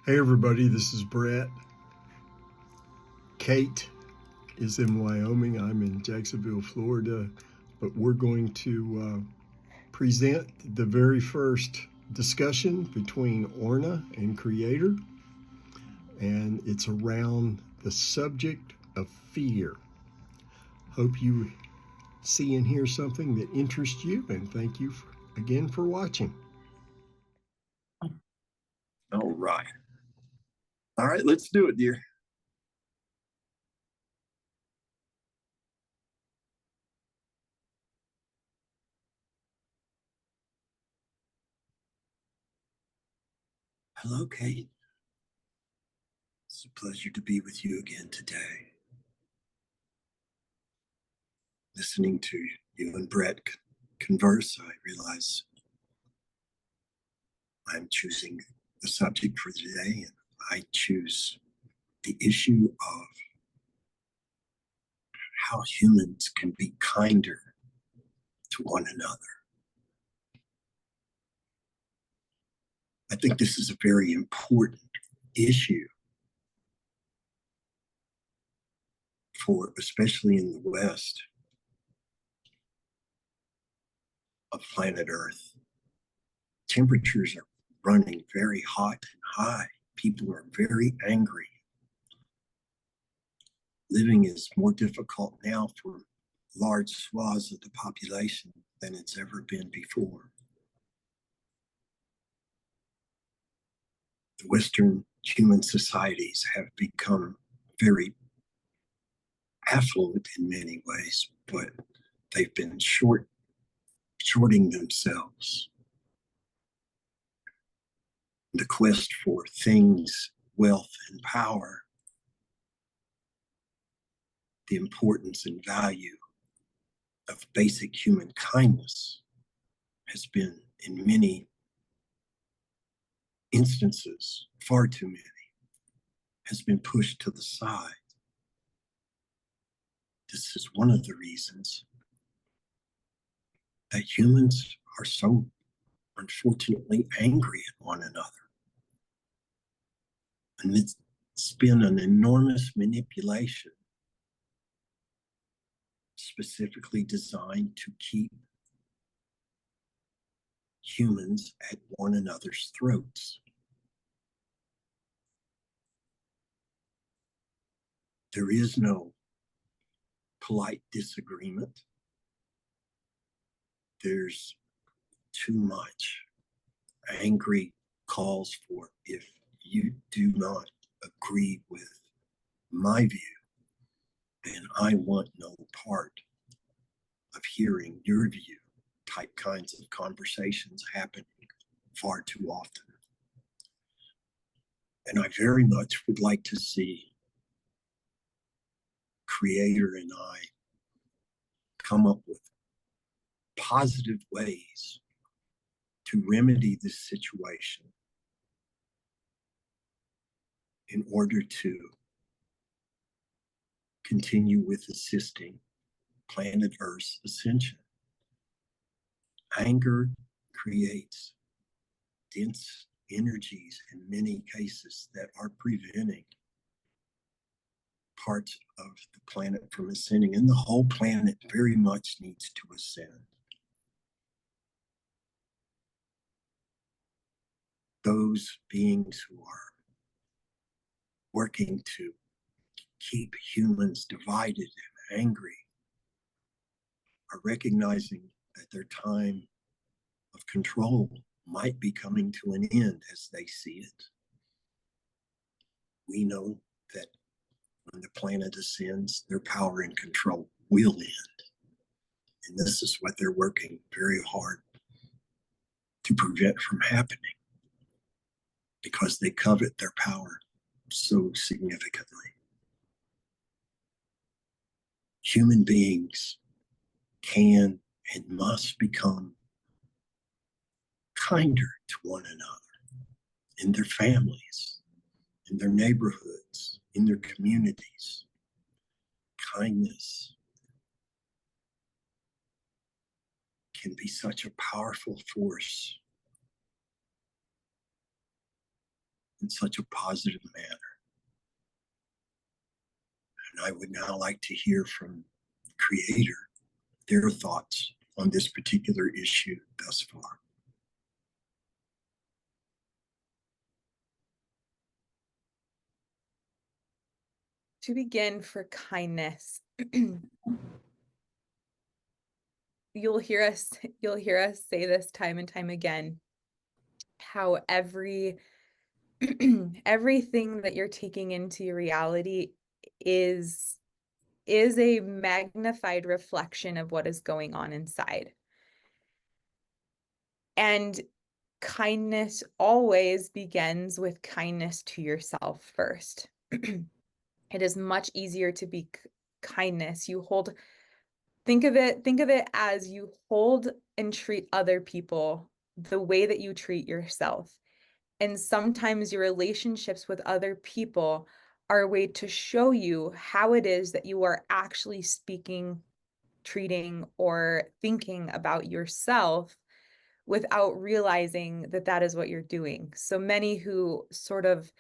Hey everybody, this is Brett. Kate is in Wyoming. I'm in Jacksonville, Florida. But we're going to present the very first discussion between Orna and Creator. And it's around the subject of fear. Hope you see and hear something that interests you, and thank you again for watching. All right. All right, let's do it, dear. Hello, Kate. It's a pleasure to be with you again today. Listening to you and Brett converse, I realize I'm choosing the subject for today, and I choose the issue of how humans can be kinder to one another. I think this is a very important issue for, especially in the West of planet Earth. Temperatures are running very hot and high. People are very angry. Living is more difficult now for large swaths of the population than it's ever been before. The Western human societies have become very affluent in many ways, but they've been shorting themselves. The quest for things, wealth, and power, the importance and value of basic human kindness has been, in many instances, far too many, has been pushed to the side. This is one of the reasons that humans are so unfortunately angry at one another. And it's been an enormous manipulation specifically designed to keep humans at one another's throats. There is no polite disagreement. There's too much angry calls for, if you do not agree with my view, then I want no part of hearing your view type kinds of conversations happening far too often. And I very much would like to see Creator and I come up with positive ways to remedy this situation in order to continue with assisting planet Earth's ascension. Anger creates dense energies in many cases that are preventing parts of the planet from ascending, and the whole planet very much needs to ascend. Those beings who are working to keep humans divided and angry are recognizing that their time of control might be coming to an end as they see it. We know that when the planet ascends, their power and control will end. And this is what they're working very hard to prevent from happening, because they covet their power so significantly. Human beings can and must become kinder to one another in their families, in their neighborhoods, in their communities. Kindness can be such a powerful force in such a positive manner. And I would now like to hear from the Creator, their thoughts on this particular issue thus far. To begin, for kindness, you'll hear us say this time and time again, how everything that you're taking into your reality is a magnified reflection of what is going on inside. And kindness always begins with kindness to yourself first. It is much easier to be kindness. Think of it as you hold and treat other people the way that you treat yourself. And sometimes your relationships with other people are a way to show you how it is that you are actually speaking, treating, or thinking about yourself without realizing that that is what you're doing. So many who sort of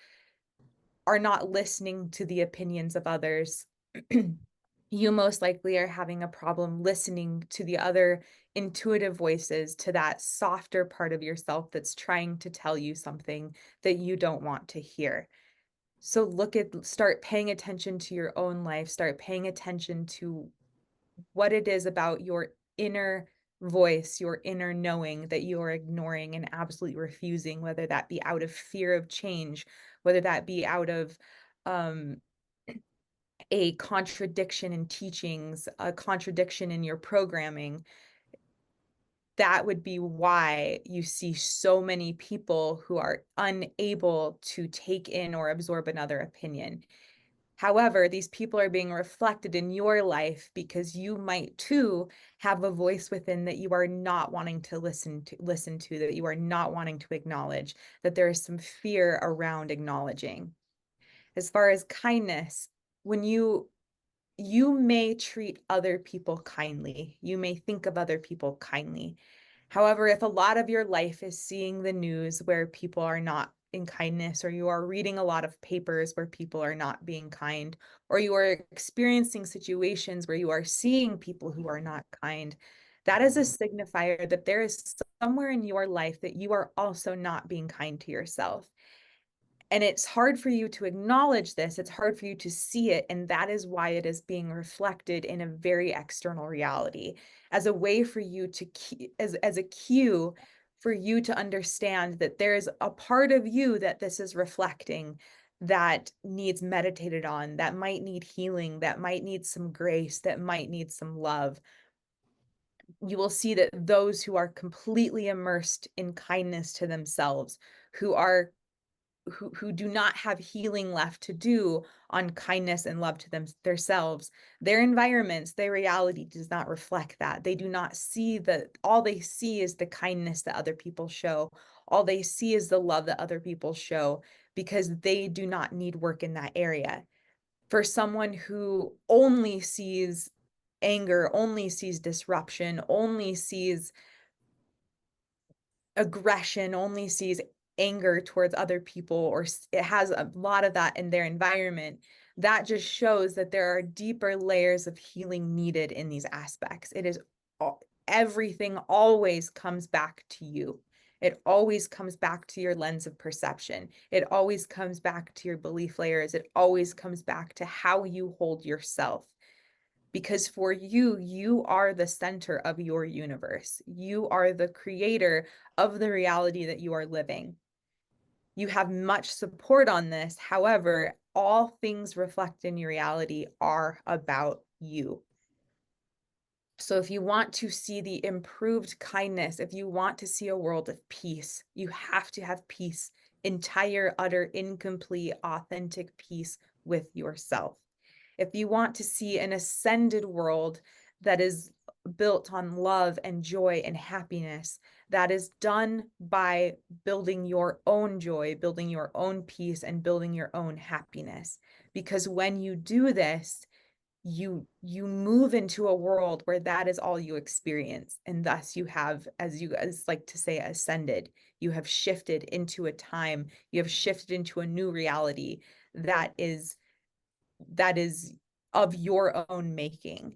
are not listening to the opinions of others, you most likely are having a problem listening to the other intuitive voices, to that softer part of yourself that's trying to tell you something that you don't want to hear. So start paying attention to your own life, start paying attention to what it is about your inner voice, your inner knowing that you are ignoring and absolutely refusing, whether that be out of fear of change, whether that be out of a contradiction in teachings, a contradiction in your programming. That would be why you see so many people who are unable to take in or absorb another opinion. However, these people are being reflected in your life because you might too have a voice within that you are not wanting to listen to, that you are not wanting to acknowledge, that there is some fear around acknowledging. As far as kindness, when you may treat other people kindly, you may think of other people kindly. However, if a lot of your life is seeing the news where people are not in kindness, or you are reading a lot of papers where people are not being kind, or you are experiencing situations where you are seeing people who are not kind, that is a signifier that there is somewhere in your life that you are also not being kind to yourself. And it's hard for you to acknowledge this. It's hard for you to see it. And that is why it is being reflected in a very external reality, as a way for you to, as a cue for you to understand that there's a part of you that this is reflecting that needs meditated on, that might need healing, that might need some grace, that might need some love. You will see that those who are completely immersed in kindness to themselves, who do not have healing left to do on kindness and love to themselves, their environments, their reality does not reflect that. They do not see all they see is the kindness that other people show. All they see is the love that other people show, because they do not need work in that area. For someone who only sees anger, only sees disruption, only sees aggression, only sees anger towards other people, or it has a lot of that in their environment, that just shows that there are deeper layers of healing needed in these aspects. It is everything always comes back to you. It always comes back to your lens of perception. It always comes back to your belief layers. It always comes back to how you hold yourself. Because for you, you are the center of your universe. You are the creator of the reality that you are living. You have much support on this. However, all things reflected in your reality are about you. So if you want to see the improved kindness, if you want to see a world of peace, you have to have peace, entire, utter, incomplete, authentic peace with yourself. If you want to see an ascended world that is built on love and joy and happiness, that is done by building your own joy, building your own peace, and building your own happiness. Because when you do this, you move into a world where that is all you experience, and thus you have, as you guys like to say, ascended. You have shifted into a time, you have shifted into a new reality that is of your own making.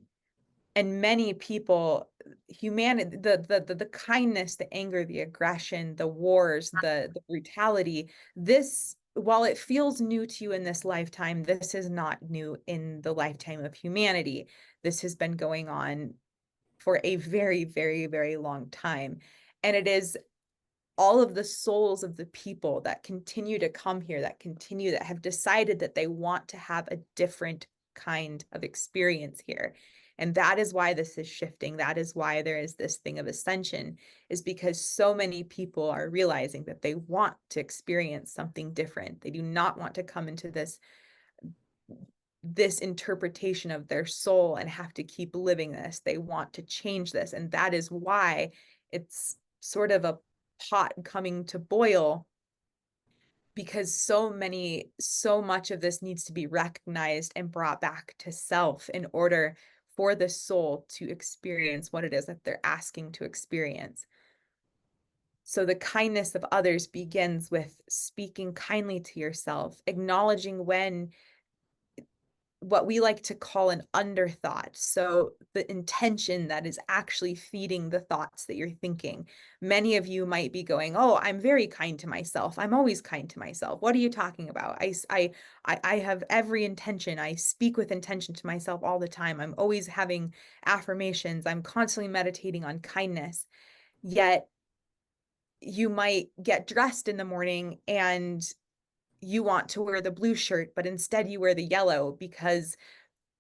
And many people, humanity, the kindness, the anger, the aggression, the wars, the brutality, this, while it feels new to you in this lifetime, this is not new in the lifetime of humanity. This has been going on for a very, very, very long time. And it is all of the souls of the people that continue to come here, that have decided that they want to have a different kind of experience here. And that is why this is shifting. That is why there is this thing of ascension, is because so many people are realizing that they want to experience something different. They do not want to come into this interpretation of their soul and have to keep living this. They want to change this. And that is why it's sort of a pot coming to boil, because so much of this needs to be recognized and brought back to self in order for the soul to experience what it is that they're asking to experience. So the kindness of others begins with speaking kindly to yourself, acknowledging when what we like to call an underthought. So the intention that is actually feeding the thoughts that you're thinking. Many of you might be going, "Oh, I'm very kind to myself. I'm always kind to myself. What are you talking about? I have every intention. I speak with intention to myself all the time. I'm always having affirmations. I'm constantly meditating on kindness." Yet you might get dressed in the morning and you want to wear the blue shirt, but instead you wear the yellow because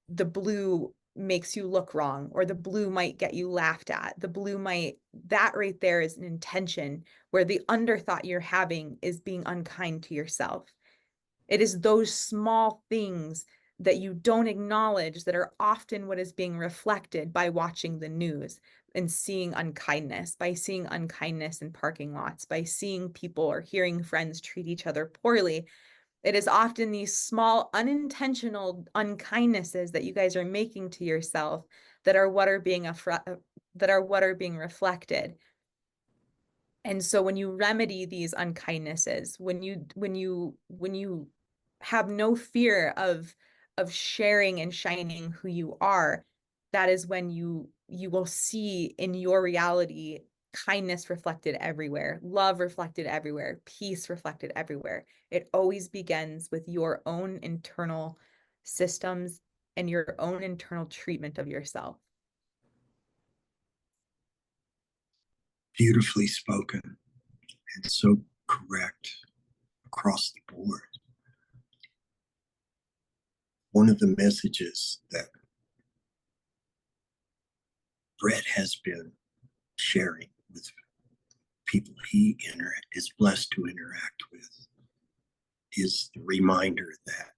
the blue makes you look wrong, or the blue might get you laughed at. That right there is an intention where the underthought you're having is being unkind to yourself. It is those small things that you don't acknowledge that are often what is being reflected by watching the news and seeing unkindness, by seeing unkindness in parking lots, by seeing people or hearing friends treat each other poorly. It is often these small unintentional unkindnesses that you guys are making to yourself that are what are being reflected. And so when you remedy these unkindnesses, when you have no fear of sharing and shining who you are, that is when you will see in your reality kindness reflected everywhere, love reflected everywhere, peace reflected everywhere. It always begins with your own internal systems and your own internal treatment of yourself. Beautifully spoken and so correct across the board. One of the messages that Brett has been sharing with people he is blessed to interact with is the reminder that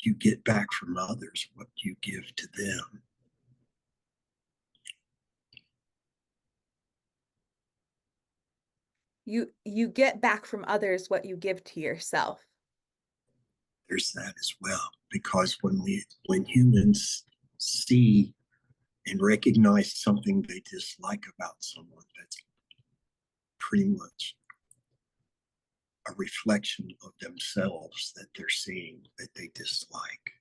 you get back from others what you give to them. You get back from others what you give to yourself. There's that as well, because when humans see and recognize something they dislike about someone, that's pretty much a reflection of themselves that they're seeing that they dislike.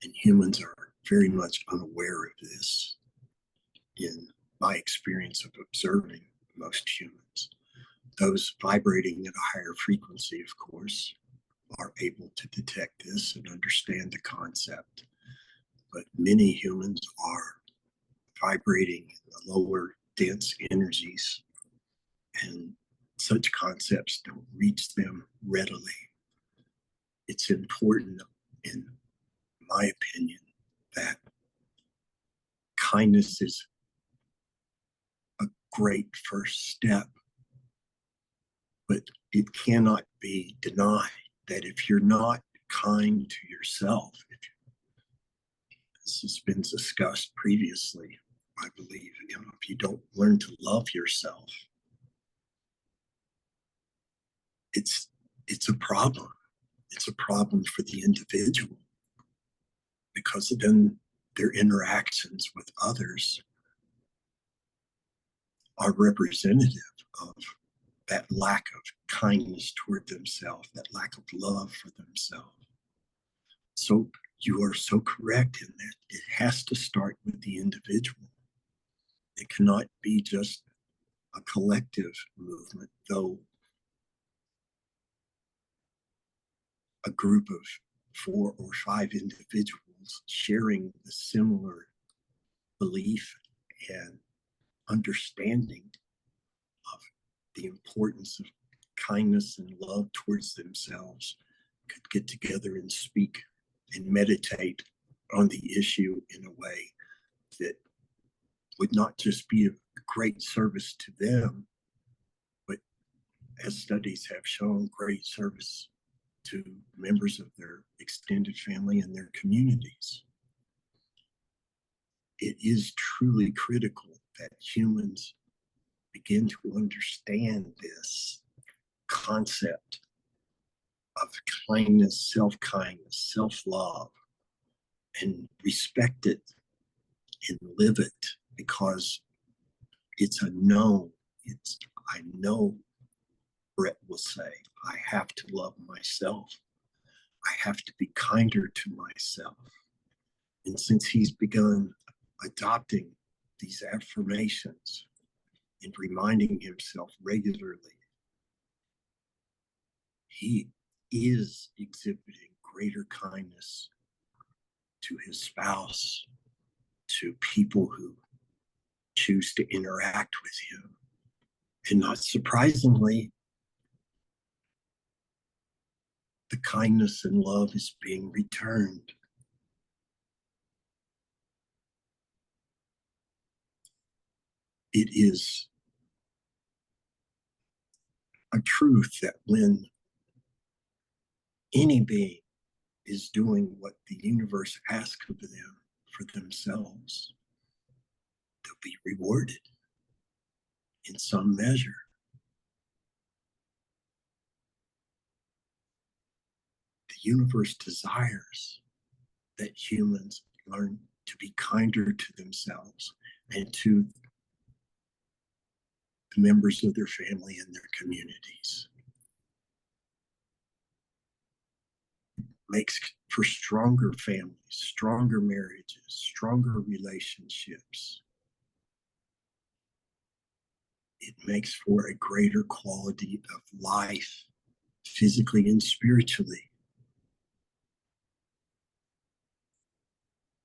And humans are very much unaware of this in my experience of observing most humans. Those vibrating at a higher frequency, of course, are able to detect this and understand the concept. But many humans are vibrating in the lower dense energies, and such concepts don't reach them readily. It's important, in my opinion, that kindness is a great first step, but it cannot be denied that if you're not kind to yourself, this has been discussed previously, I believe, if you don't learn to love yourself, it's a problem. It's a problem for the individual. because then their interactions with others are representative of that lack of kindness toward themselves, that lack of love for themselves. So you are so correct in that it has to start with the individual. It cannot be just a collective movement, though a group of 4 or 5 individuals sharing a similar belief and understanding of the importance of kindness and love towards themselves could get together and speak and meditate on the issue in a way that would not just be a great service to them, but as studies have shown, great service to members of their extended family and their communities. It is truly critical that humans begin to understand this concept of kindness, self-kindness, self-love, and respect it and live it, because it's a known. I know Brett will say, I have to love myself. I have to be kinder to myself. And since he's begun adopting these affirmations and reminding himself regularly, he is exhibiting greater kindness to his spouse, to people who choose to interact with him. And not surprisingly, the kindness and love is being returned. It is a truth that when any being is doing what the universe asks of them for themselves, they'll be rewarded in some measure. The universe desires that humans learn to be kinder to themselves and to the members of their family and their communities. It makes for stronger families, stronger marriages, stronger relationships. It makes for a greater quality of life, physically and spiritually.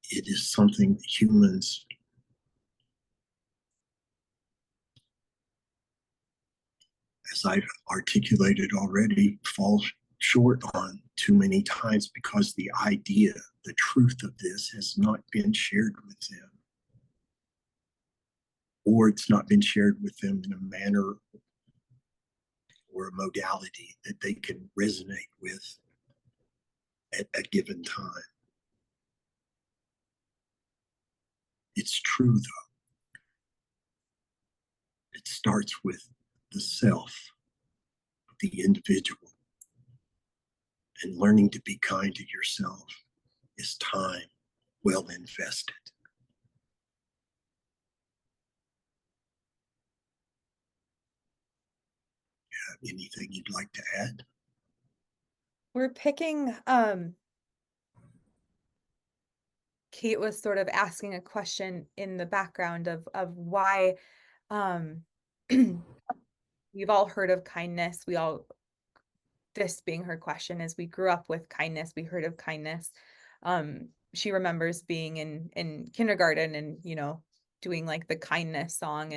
It is something that humans as I've articulated already, fall short on too many times because the idea, the truth of this has not been shared with them. Or it's not been shared with them in a manner or a modality that they can resonate with at a given time. It's true, though. It starts with the self, the individual. And learning to be kind to yourself is time well invested. Anything you'd like to add? We're picking, Kate was sort of asking a question in the background of why, we've all heard of kindness. This being her question is, we grew up with kindness, we heard of kindness. She remembers being in kindergarten and, doing like the kindness song,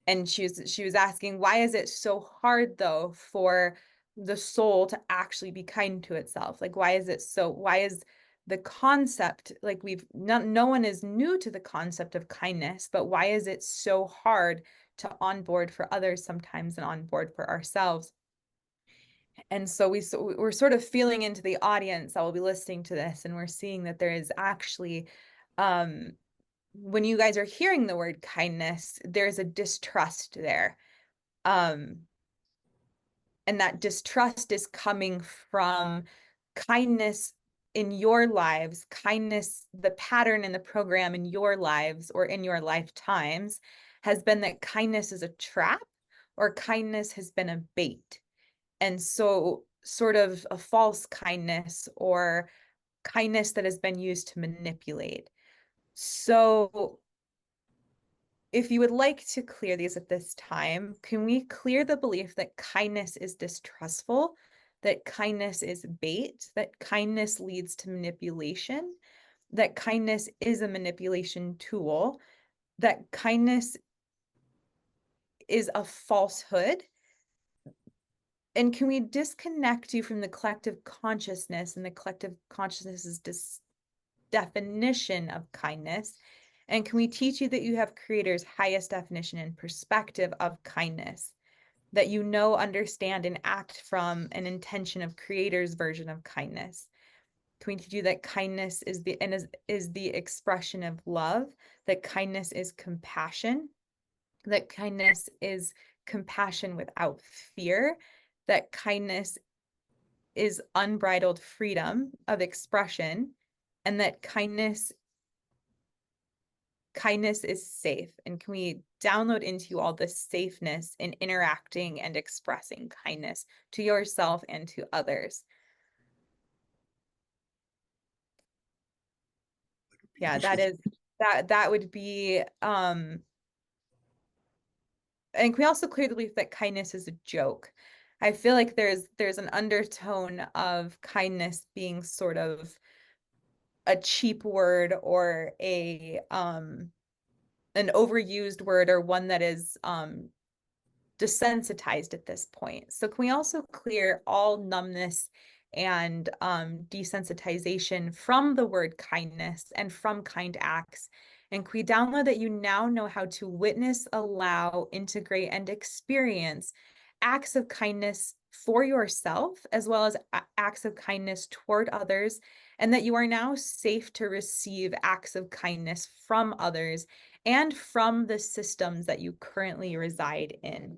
and she was asking, why is it so hard though for the soul to actually be kind to itself? Like, why is the concept, like, no one is new to the concept of kindness, but why is it so hard to onboard for others sometimes and onboard for ourselves? And so we're sort of feeling into the audience that will be listening to this, and we're seeing that there is actually, when you guys are hearing the word kindness, there's a distrust there. And that distrust is coming from kindness in your lives, kindness, the pattern in the program in your lives or in your lifetimes has been that kindness is a trap or kindness has been a bait. And so sort of a false kindness or kindness that has been used to manipulate. So if you would like to clear these at this time, can we clear the belief that kindness is distrustful, that kindness is bait, that kindness leads to manipulation, that kindness is a manipulation tool, that kindness is a falsehood? And can we disconnect you from the collective consciousness and the collective consciousness's definition of kindness? And can we teach you that you have Creator's highest definition and perspective of kindness, that you know, understand, and act from an intention of Creator's version of kindness? Can we teach you that kindness is the expression of love, that kindness is compassion, that kindness is compassion without fear, that kindness is unbridled freedom of expression, and that kindness is safe? And can we download into you all this safeness in interacting and expressing kindness to yourself and to others? Yeah, that would be and can we also clear the belief that kindness is a joke? I feel like there's an undertone of kindness being sort of a cheap word or an overused word, or one that is desensitized at this point. So can we also clear all numbness and desensitization from the word kindness and from kind acts? And can we download that you now know how to witness, allow, integrate, and experience acts of kindness for yourself, as well as acts of kindness toward others, and that you are now safe to receive acts of kindness from others and from the systems that you currently reside in?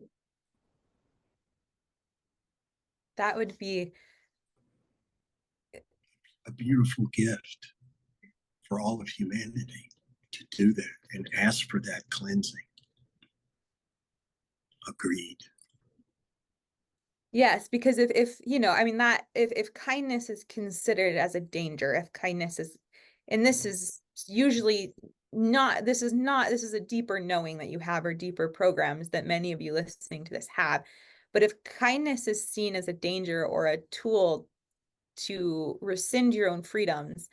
That would be A beautiful gift for all of humanity to do that and ask for that cleansing. Agreed. yes, because if you know, I mean, that if kindness is considered as a danger, if kindness is, and this is usually not, this is a deeper knowing that you have, or deeper programs that many of you listening to this have. But if kindness is seen as a danger or a tool to rescind your own freedoms,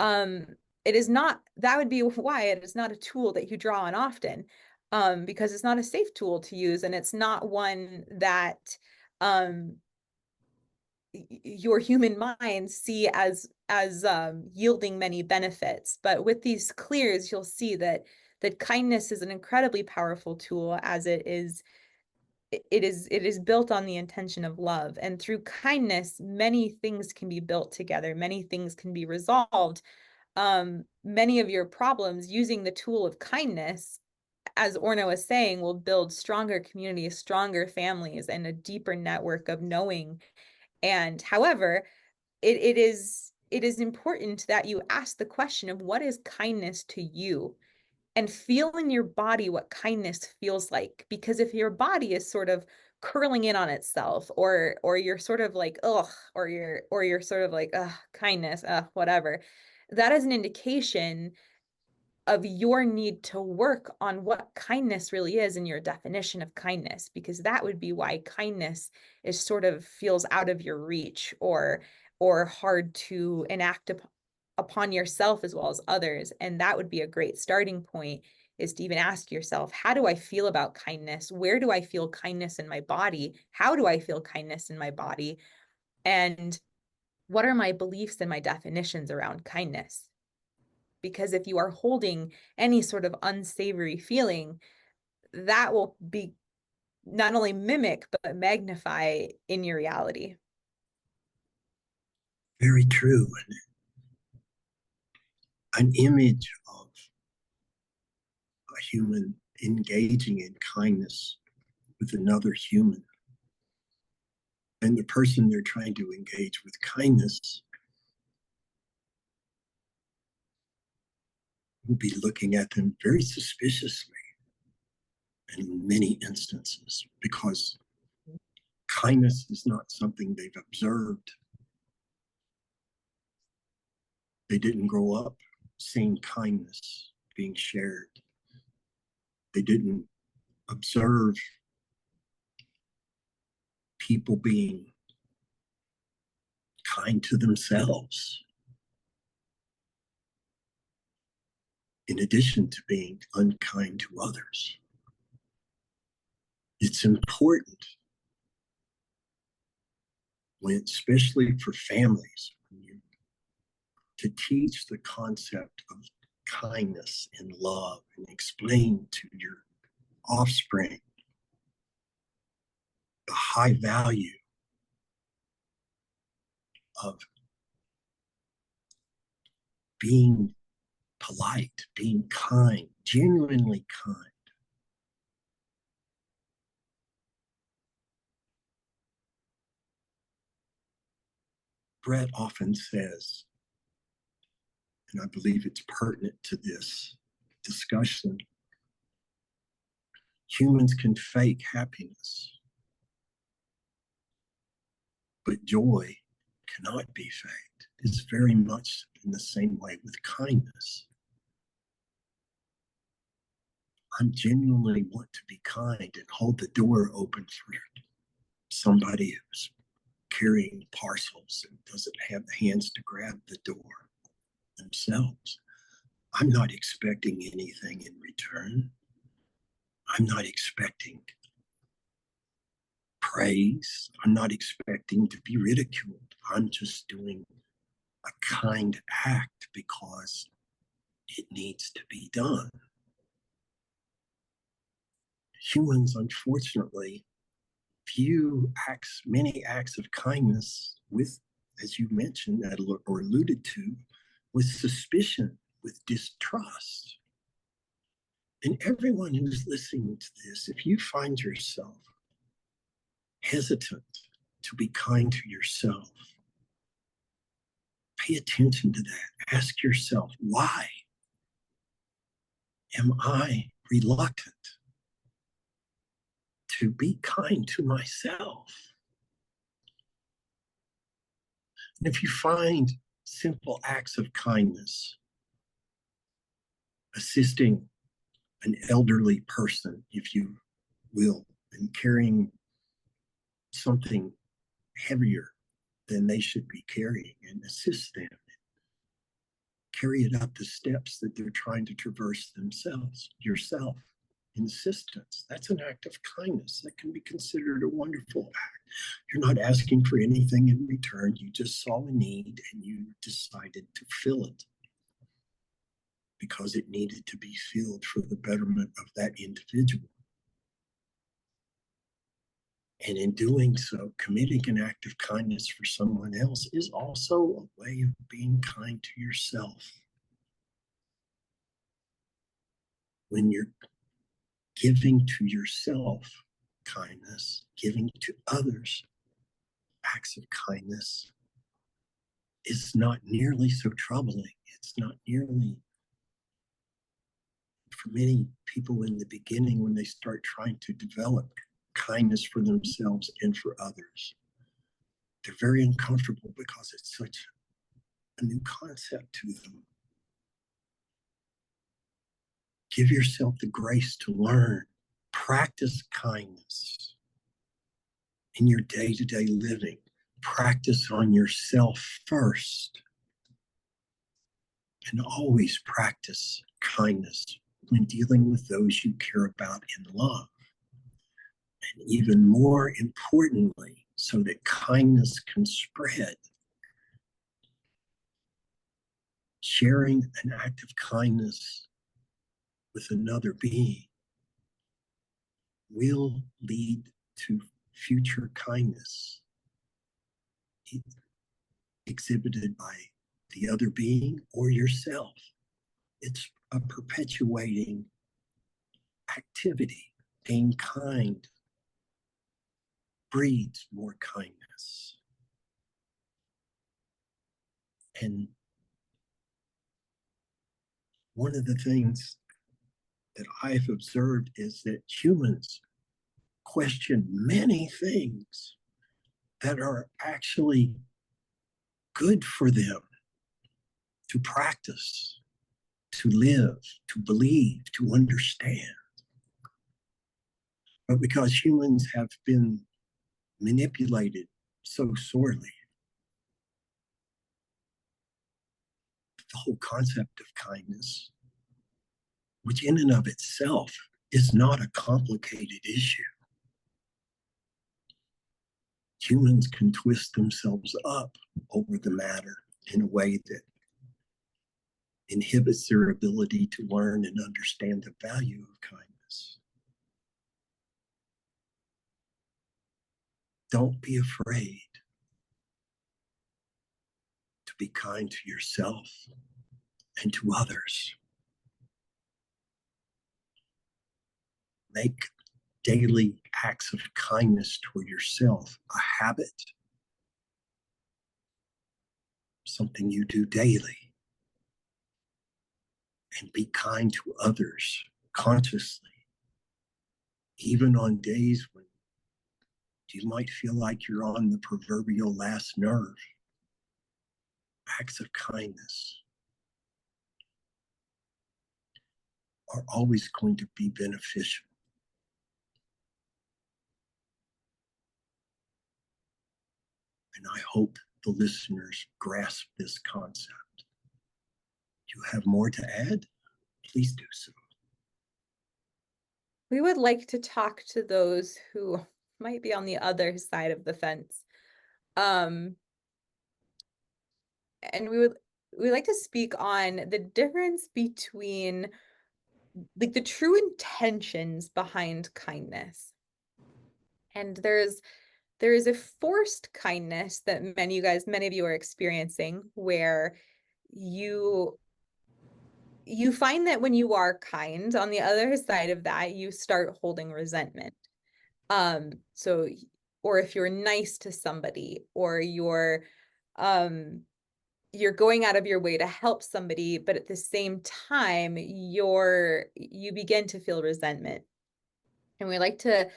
it is not, that would be why it is not a tool that you draw on often, because it's not a safe tool to use, and it's not one that your human minds see as yielding many benefits. But with these clears, you'll see that kindness is an incredibly powerful tool, as it is built on the intention of love. And through kindness, many things can be built together, many things can be resolved. Many of your problems, using the tool of kindness, as Orna was saying, will build stronger communities, stronger families, and a deeper network of knowing. And however, it is important that you ask the question of, what is kindness to you? And feel in your body what kindness feels like. Because if your body is sort of curling in on itself, or you're sort of like, ugh, or you're sort of like, ugh, kindness, whatever, that is an indication of your need to work on what kindness really is and your definition of kindness, because that would be why kindness is sort of feels out of your reach, or hard to enact upon yourself as well as others. And that would be a great starting point, is to even ask yourself, how do I feel about kindness? Where do I feel kindness in my body? How do I feel kindness in my body? And what are my beliefs and my definitions around kindness? Because if you are holding any sort of unsavory feeling, that will be not only mimic, but magnify in your reality. Very true. An image of a human engaging in kindness with another human, and the person they're trying to engage with kindness we'll be looking at them very suspiciously in many instances, because kindness is not something they've observed. They didn't grow up seeing kindness being shared. They didn't observe people being kind to themselves, in addition to being unkind to others. It's important, especially for families, to teach the concept of kindness and love and explain to your offspring the high value of being polite, being kind, genuinely kind. Brett often says, and I believe it's pertinent to this discussion, humans can fake happiness, but joy cannot be faked. It's very much in the same way with kindness. I genuinely want to be kind and hold the door open for somebody who's carrying parcels and doesn't have the hands to grab the door themselves. I'm not expecting anything in return. I'm not expecting praise. I'm not expecting to be ridiculed. I'm just doing a kind act because it needs to be done. Humans, unfortunately, view many acts of kindness with, as you mentioned or alluded to, with suspicion, with distrust. And everyone who's listening to this, if you find yourself hesitant to be kind to yourself, pay attention to that. Ask yourself, why am I reluctant to be kind to myself? And if you find simple acts of kindness, assisting an elderly person, if you will, and carrying something heavier than they should be carrying, and assist them, carry it up the steps that they're trying to traverse themselves, yourself, in assistance. That's an act of kindness that can be considered a wonderful act. You're not asking for anything in return. You just saw a need and you decided to fill it because it needed to be filled for the betterment of that individual. And in doing so, committing an act of kindness for someone else is also a way of being kind to yourself. When you're giving to yourself kindness, giving to others acts of kindness, is not nearly so troubling. It's not nearly, for many people in the beginning, when they start trying to develop kindness for themselves and for others, they're very uncomfortable because it's such a new concept to them. Give yourself the grace to learn. Practice kindness in your day-to-day living. Practice on yourself first. And always practice kindness when dealing with those you care about in love. And even more importantly, so that kindness can spread, sharing an act of kindness with another being will lead to future kindness exhibited by the other being or yourself. It's a perpetuating activity. Being kind breeds more kindness. And one of the things that I've observed is that humans question many things that are actually good for them to practice, to live, to believe, to understand. But because humans have been manipulated so sorely, the whole concept of kindness, which in and of itself is not a complicated issue, humans can twist themselves up over the matter in a way that inhibits their ability to learn and understand the value of kindness. Don't be afraid to be kind to yourself and to others. Make daily acts of kindness toward yourself a habit, something you do daily. And be kind to others consciously, even on days when you might feel like you're on the proverbial last nerve. Acts of kindness are always going to be beneficial. And I hope the listeners grasp this concept. You have more to add? Please do so. We would like to talk to those who might be on the other side of the fence. And we'd like to speak on the difference between like the true intentions behind kindness. And there is a forced kindness that many of you are experiencing, where you find that when you are kind, on the other side of that, you start holding resentment. So, or if you're nice to somebody, or you're going out of your way to help somebody, but at the same time, you begin to feel resentment. And we'd like to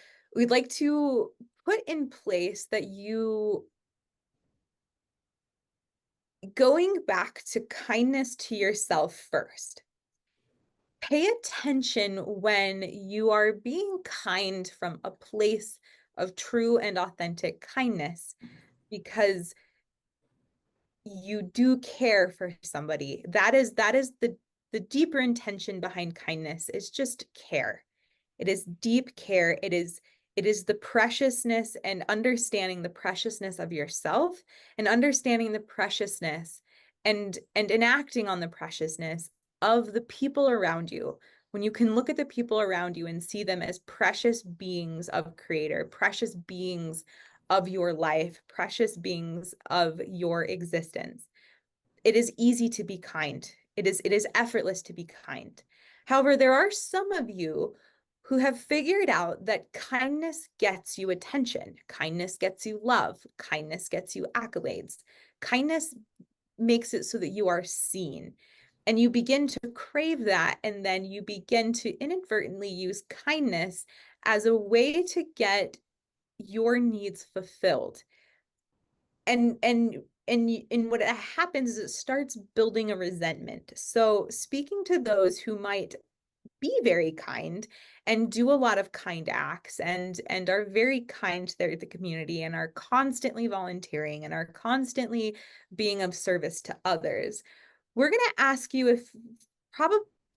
put in place that you going back to kindness to yourself first. Pay attention when you are being kind from a place of true and authentic kindness, because you do care for somebody. That is the deeper intention behind kindness, is just care. It is deep care. It is the preciousness and understanding the preciousness of yourself, and understanding the preciousness and enacting on the preciousness of the people around you. When you can look at the people around you and see them as precious beings of Creator, precious beings of your life, precious beings of your existence, it is easy to be kind. It is effortless to be kind. However, there are some of you who have figured out that kindness gets you attention. Kindness gets you love. Kindness gets you accolades. Kindness makes it so that you are seen. And you begin to crave that, and then you begin to inadvertently use kindness as a way to get your needs fulfilled. And what happens is it starts building a resentment. So speaking to those who might be very kind and do a lot of kind acts and are very kind to the community, and are constantly volunteering and are constantly being of service to others, we're going to ask you, if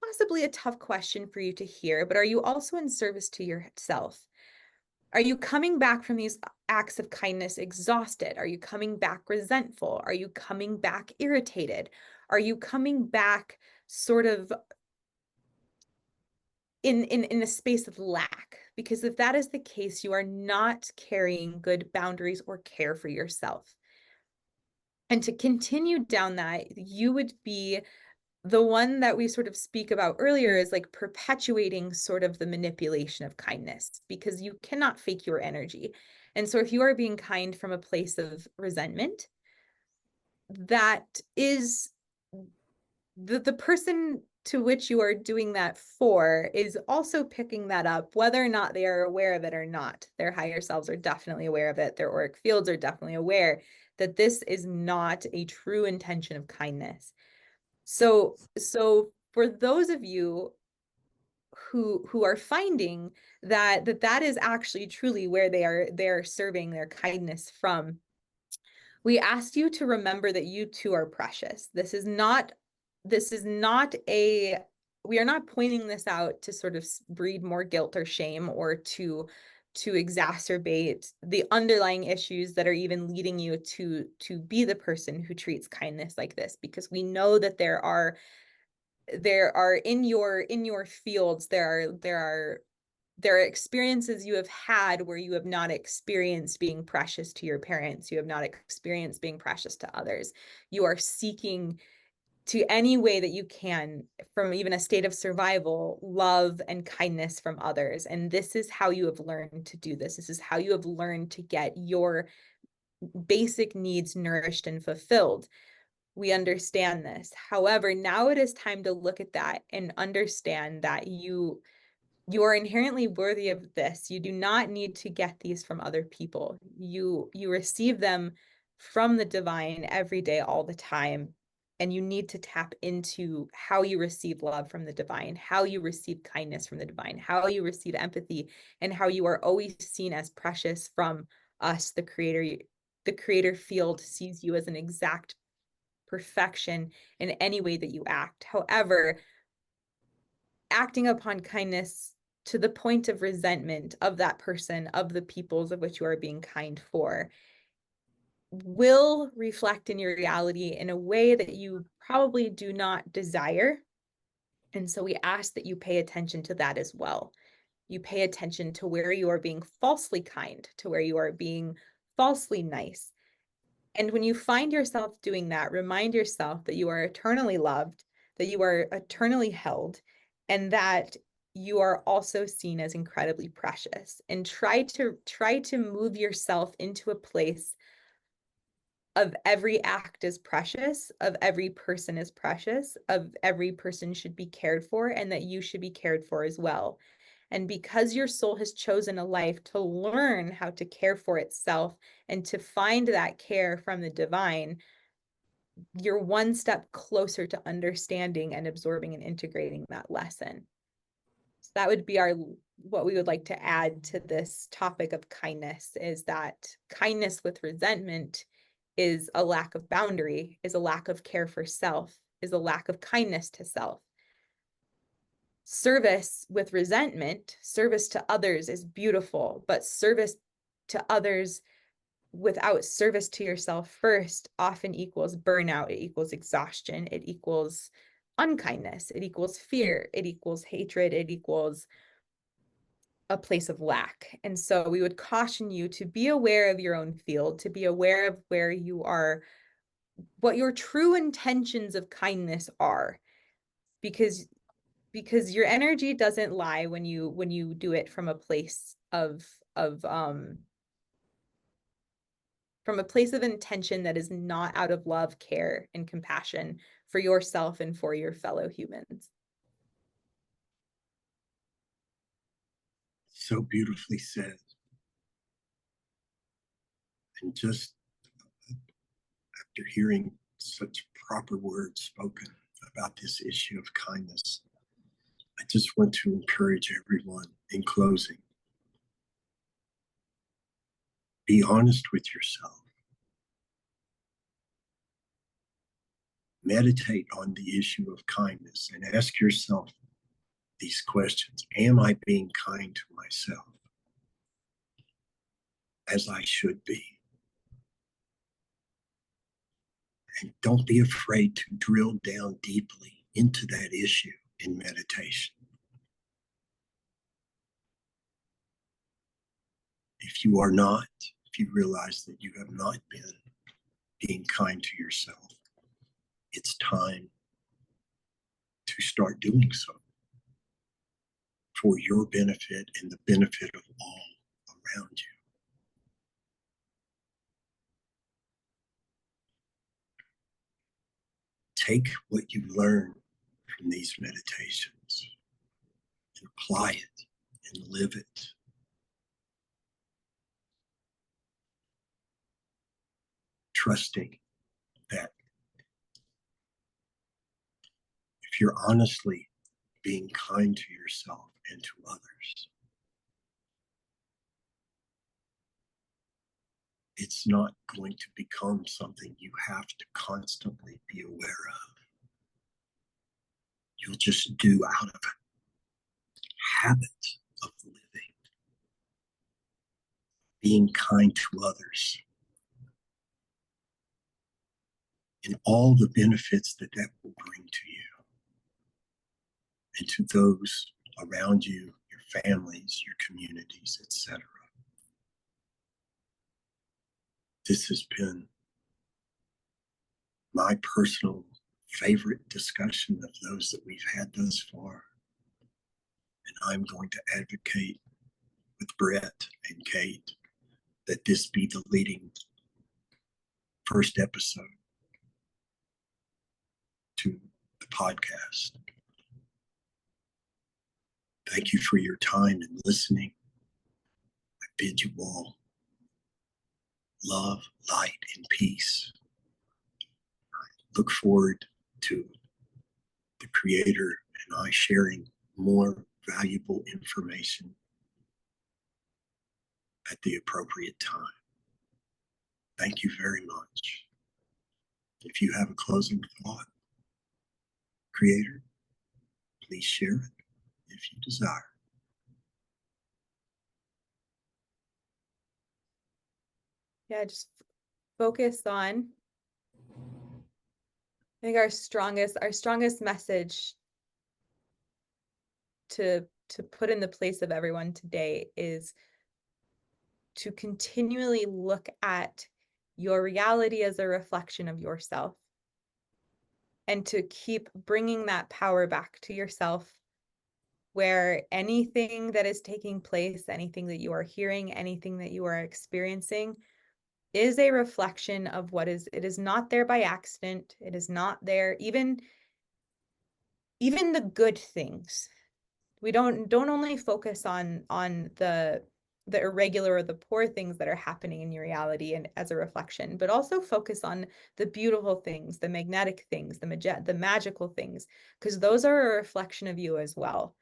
possibly a tough question for you to hear, but are you also in service to yourself? Are you coming back from these acts of kindness exhausted? Are you coming back resentful? Are you coming back irritated? Are you coming back sort of in a space of lack? Because if that is the case, you are not carrying good boundaries or care for yourself. And to continue down that, you would be the one that we sort of speak about earlier, is like perpetuating sort of the manipulation of kindness, because you cannot fake your energy. And so if you are being kind from a place of resentment, that is the person to which you are doing that for is also picking that up, whether or not they are aware of it or not. Their higher selves are definitely aware of it. Their auric fields are definitely aware that this is not a true intention of kindness. So for those of you who are finding that is actually truly where they're serving their kindness from, we asked you to remember that you too are precious. This is not a, we are not pointing this out to sort of breed more guilt or shame or to exacerbate the underlying issues that are even leading you to be the person who treats kindness like this, because we know that there are in your fields, there are experiences you have had where you have not experienced being precious to your parents. You have not experienced being precious to others. You are seeking to any way that you can, from even a state of survival, love and kindness from others. And this is how you have learned to do this. This is how you have learned to get your basic needs nourished and fulfilled. We understand this. However, now it is time to look at that and understand that you are inherently worthy of this. You do not need to get these from other people. You receive them from the divine every day, all the time. And you need to tap into how you receive love from the divine, how you receive kindness from the divine, how you receive empathy, and how you are always seen as precious from us, the creator. The creator field sees you as an exact perfection in any way that you act. However, acting upon kindness to the point of resentment of that person, of the peoples of which you are being kind for, will reflect in your reality in a way that you probably do not desire. And so we ask that you pay attention to that as well. You pay attention to where you are being falsely kind, to where you are being falsely nice. And when you find yourself doing that, remind yourself that you are eternally loved, that you are eternally held, and that you are also seen as incredibly precious. And try to move yourself into a place of every act is precious, of every person is precious, of every person should be cared for, and that you should be cared for as well. And because your soul has chosen a life to learn how to care for itself and to find that care from the divine, you're one step closer to understanding and absorbing and integrating that lesson. So that would be what we would like to add to this topic of kindness, is that kindness with resentment is a lack of boundary, is a lack of care for self, is a lack of kindness to self. Service with resentment, service to others is beautiful, but service to others without service to yourself first often equals burnout, it equals exhaustion, it equals unkindness, it equals fear, it equals hatred, it equals a place of lack. And so we would caution you to be aware of your own field, to be aware of where you are, what your true intentions of kindness are, because your energy doesn't lie when you do it from a place of from a place of intention that is not out of love, care, and compassion for yourself and for your fellow humans. So beautifully said. And just after hearing such proper words spoken about this issue of kindness, I just want to encourage everyone in closing. Be honest with yourself. Meditate on the issue of kindness and ask yourself these questions. Am I being kind to myself as I should be? And don't be afraid to drill down deeply into that issue in meditation. If you are not, if you realize that you have not been being kind to yourself, it's time to start doing so for your benefit and the benefit of all around you. Take what you learn from these meditations and apply it and live it. Trusting that if you're honestly being kind to yourself and to others, it's not going to become something you have to constantly be aware of. You'll just do out of habit of living, being kind to others, and all the benefits that that will bring to you and to those around you, your families, your communities, etc. This has been my personal favorite discussion of those that we've had thus far. And I'm going to advocate with Brett and Kate that this be the leading first episode to the podcast. Thank you for your time and listening. I bid you all love, light, and peace. I look forward to the Creator and I sharing more valuable information at the appropriate time. Thank you very much. If you have a closing thought, Creator, please share it if you desire. Yeah, just focus on, I think our strongest message to put in the place of everyone today is to continually look at your reality as a reflection of yourself, and to keep bringing that power back to yourself, where anything that is taking place, anything that you are hearing, anything that you are experiencing is a reflection of what is. It is not there by accident. It is not there, even the good things. We don't only focus on the irregular or the poor things that are happening in your reality and as a reflection, but also focus on the beautiful things, the magnetic things, the magical things, because those are a reflection of you as well.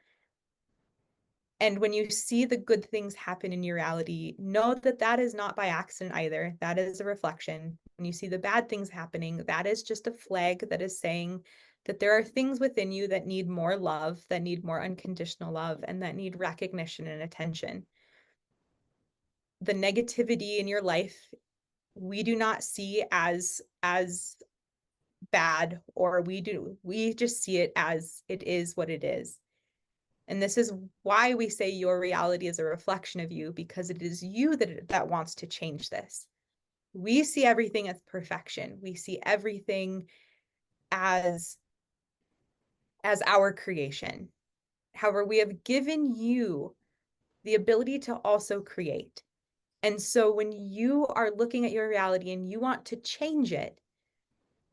And when you see the good things happen in your reality, know that that is not by accident either. That is a reflection. When you see the bad things happening, that is just a flag that is saying that there are things within you that need more love, that need more unconditional love, and that need recognition and attention. The negativity in your life, we do not see as bad, or we just see it as it is what it is. And this is why we say your reality is a reflection of you, because it is you that wants to change this. We see everything as perfection. We see everything as our creation. However, we have given you the ability to also create. And so when you are looking at your reality and you want to change it,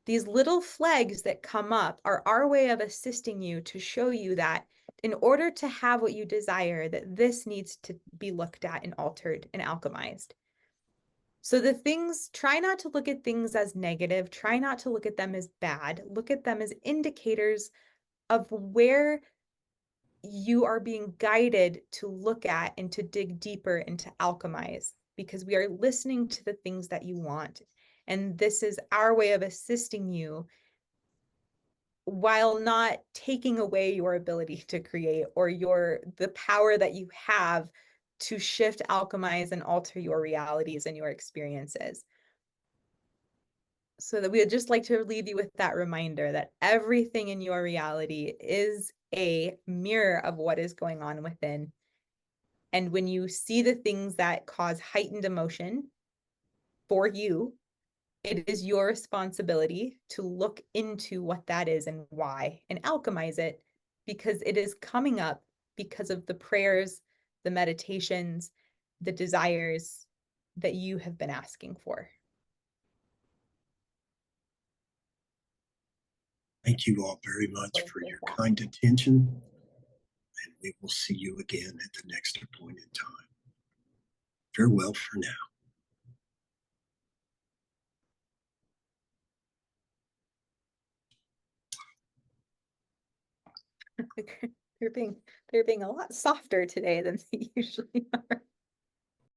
these little flags that come up are our way of assisting you to show you that in order to have what you desire, that this needs to be looked at and altered and alchemized. So try not to look at things as negative, try not to look at them as bad, look at them as indicators of where you are being guided to look at and to dig deeper and to alchemize, because we are listening to the things that you want. And this is our way of assisting you while not taking away your ability to create or the power that you have to shift, alchemize, and alter your realities and your experiences. So that we would just like to leave you with that reminder that everything in your reality is a mirror of what is going on within. And when you see the things that cause heightened emotion for you, it is your responsibility to look into what that is and why, and alchemize it, because it is coming up because of the prayers, the meditations, the desires that you have been asking for. Thank you all very much Thank for you. your kind attention, and we will see you again at the next appointed time. Farewell for now. They're being a lot softer today than they usually are.